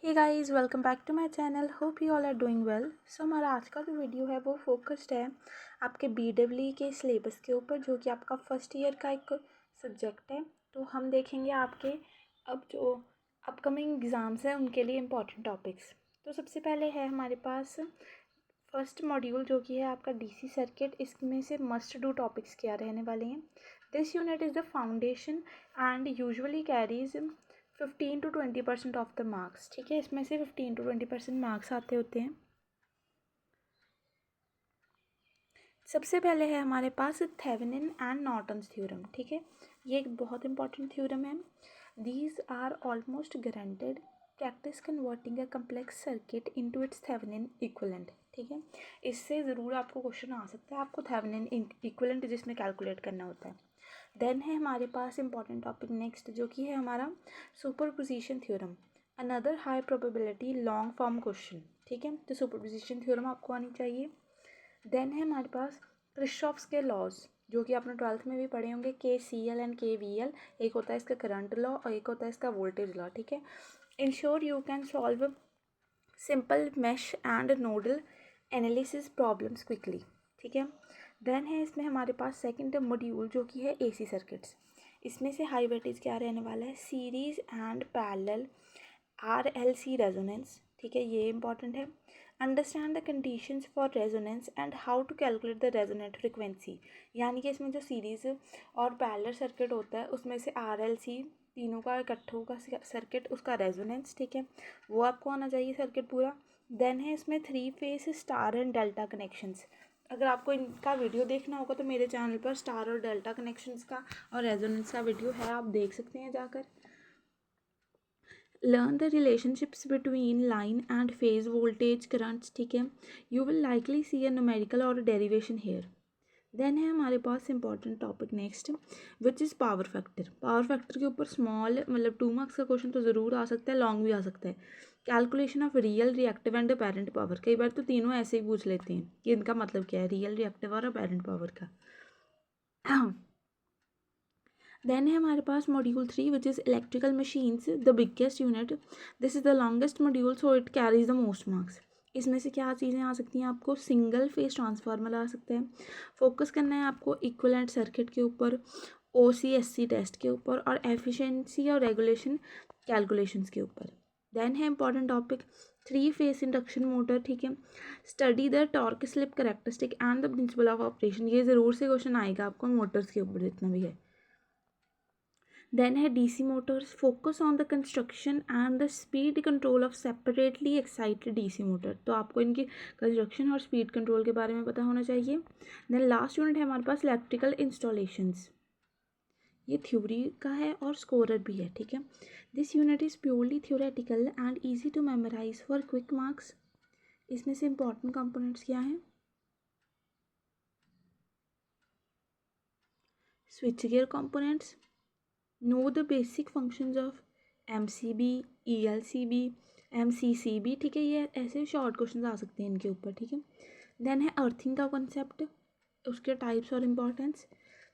Hey guys, welcome back to my channel. Hope you all are doing well. So हमारा आज का जो video है वो फोकस्ड है आपके BEE के सिलेबस के ऊपर, जो कि आपका फर्स्ट ईयर का एक सब्जेक्ट है। तो हम देखेंगे आपके अब जो अपकमिंग एग्ज़ाम्स हैं उनके लिए इम्पॉर्टेंट टॉपिक्स। तो सबसे पहले है हमारे पास फर्स्ट मॉड्यूल, जो कि है आपका DC सर्किट। इसमें से मस्ट डू टॉपिक्स क्या रहने वाले हैं। This unit is the foundation and usually carries 15 to 20% of the marks. ठीक है, इसमें से 15 to 20% मार्क्स आते होते हैं। सबसे पहले है हमारे पास थेवेनिन एंड नॉर्टन्स थ्योरम। ठीक है, ये एक बहुत इंपॉर्टेंट थ्योरम है। These are almost guaranteed practice converting a complex circuit into its Thevenin equivalent. ठीक है, इससे ज़रूर आपको क्वेश्चन आ सकता है, आपको थेवेनिन इक्विवेलेंट जिसमें कैलकुलेट करना होता है। देन है हमारे पास इंपॉर्टेंट टॉपिक नेक्स्ट, जो कि है हमारा superposition theorem, another high probability long form question. ठीक है, तो सुपरपोजिशन थ्योरम आपको आनी चाहिए। देन है हमारे पास किरचॉफ्स के लॉज, जो कि आपने 12th में भी पढ़े होंगे, KCL एंड KVL। एक होता है इसका करंट लॉ और एक होता है इसका वोल्टेज लॉ। ठीक है, ensure you can solve simple mesh and nodal analysis problems quickly. ठीक है, देन है इसमें हमारे पास सेकंड मॉड्यूल, जो कि है AC सर्किट्स। इसमें से हाई वोल्टेज क्या रहने वाला है, series and parallel RLC resonance. ठीक है, ये इंपॉर्टेंट है। Understand the conditions for resonance and how to calculate the resonant frequency. यानी कि इसमें जो सीरीज़ और पैरेलल सर्किट होता है उसमें से RLC तीनों का इकट्ठों का सर्किट, उसका रेजोनेंस, ठीक है, वो आपको आना चाहिए सर्किट पूरा। देन है इसमें 3 face star and delta connections. अगर आपको इनका वीडियो देखना होगा तो मेरे चैनल पर स्टार और डेल्टा कनेक्शंस का और रेजोनेंस का वीडियो है, आप देख सकते हैं जाकर। Learn the relationships between line and phase voltage currents. ठीक है, you will likely see a numerical और डेरिवेशन हेयर। देन है हमारे पास important topic next, which is power factor. Power factor के ऊपर स्मॉल मतलब 2 मार्क्स का क्वेश्चन तो ज़रूर आ सकता है, लॉन्ग भी आ सकता है। Calculation of real, reactive and apparent power. कई बार तो तीनों ऐसे ही पूछ लेते हैं कि इनका मतलब क्या है, रियल, रिएक्टिव और अपेरेंट पावर का। देन है हमारे पास module 3, which is electrical machines, the biggest unit. This is the longest module, so it carries the most marks. इसमें से क्या चीज़ें आ सकती हैं, आपको सिंगल फेज ट्रांसफार्मर आ सकता है। फोकस करना है आपको इक्विवेलेंट सर्किट के ऊपर, OCSC टेस्ट के ऊपर और एफिशिएंसी और रेगुलेशन कैलकुलेशंस के ऊपर। देन है important topic 3 phase induction motor. ठीक है, study the torque slip characteristic and the principle of operation. ये ज़रूर से क्वेश्चन आएगा आपको मोटर्स के ऊपर जितना भी है। देन है DC Motors, focus on the construction and the speed control of separately excited DC motor. तो आपको इनकी कंस्ट्रक्शन और स्पीड कंट्रोल के बारे में पता होना चाहिए। देन लास्ट यूनिट है हमारे पास इलेक्ट्रिकल इंस्टॉलेशंस। ये थ्योरी का है और स्कोरर भी है। ठीक है, this unit is purely theoretical and easy to memorise for quick marks. इसमें से इंपॉर्टेंट कंपोनेंट्स क्या हैं, switchgear components, know the basic functions of MCB, ELCB, MCCB। ठीक है, ये ऐसे शॉर्ट क्वेश्चन आ सकते हैं इनके ऊपर। ठीक है, देन है अर्थिंग का कॉन्सेप्ट, उसके टाइप्स और इम्पॉर्टेंस।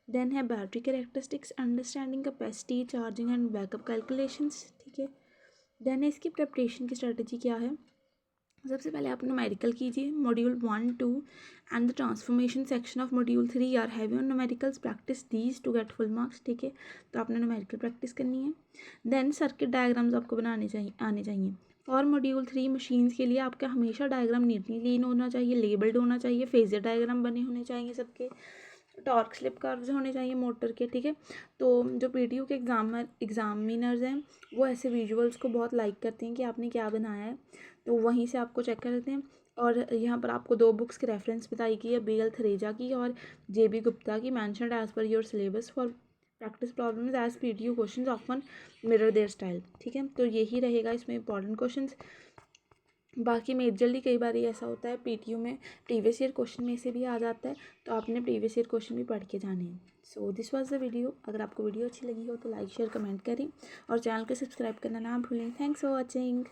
देन है battery characteristics, understanding capacity, charging and backup calculations. ठीक है, देन है इसकी प्रिपरेशन की स्ट्रेटजी क्या है। सबसे पहले आप न्यूमेरिकल कीजिए, module 1, 2 and the transformation section of module 3 are heavy on numericals, practise these to get full marks. ठीक है, तो आपने न्यूमेरिकल प्रैक्टिस करनी है। देन सर्किट डायग्राम्स आपको बनाने चाहिए, आने चाहिए। फॉर मॉड्यूल 3 मशीन्स के लिए आपका हमेशा डायग्राम नीटली क्लीन होना चाहिए, लेबल्ड होना चाहिए, फेजर डायग्राम बने होने चाहिए सबके, टॉर्क स्लिप कर्व्स होने चाहिए मोटर के। ठीक है, तो जो PTU के एग्जामिनर्स हैं वो ऐसे विजुअल्स को बहुत लाइक करते हैं कि आपने क्या बनाया है, तो वहीं से आपको चेक कर लेते हैं। और यहाँ पर आपको 2 बुक्स की रेफरेंस बताई गई है, BL थरेजा की और JB गुप्ता की, mentioned as per your syllabus for practice problems as PTU questions often mirror their style. ठीक है, तो यही रहेगा इसमें इंपॉर्टेंट क्वेश्चंस। बाकी मेजरली कई बार ऐसा होता है PTU में प्रीवियस ईयर क्वेश्चन में से भी आ जाता है, तो आपने प्रीवियस ईयर क्वेश्चन भी पढ़ के जाने हैं। So this was the video. अगर आपको वीडियो अच्छी लगी हो तो लाइक शेयर कमेंट करें और चैनल को सब्सक्राइब करना ना भूलें। Thanks for watching.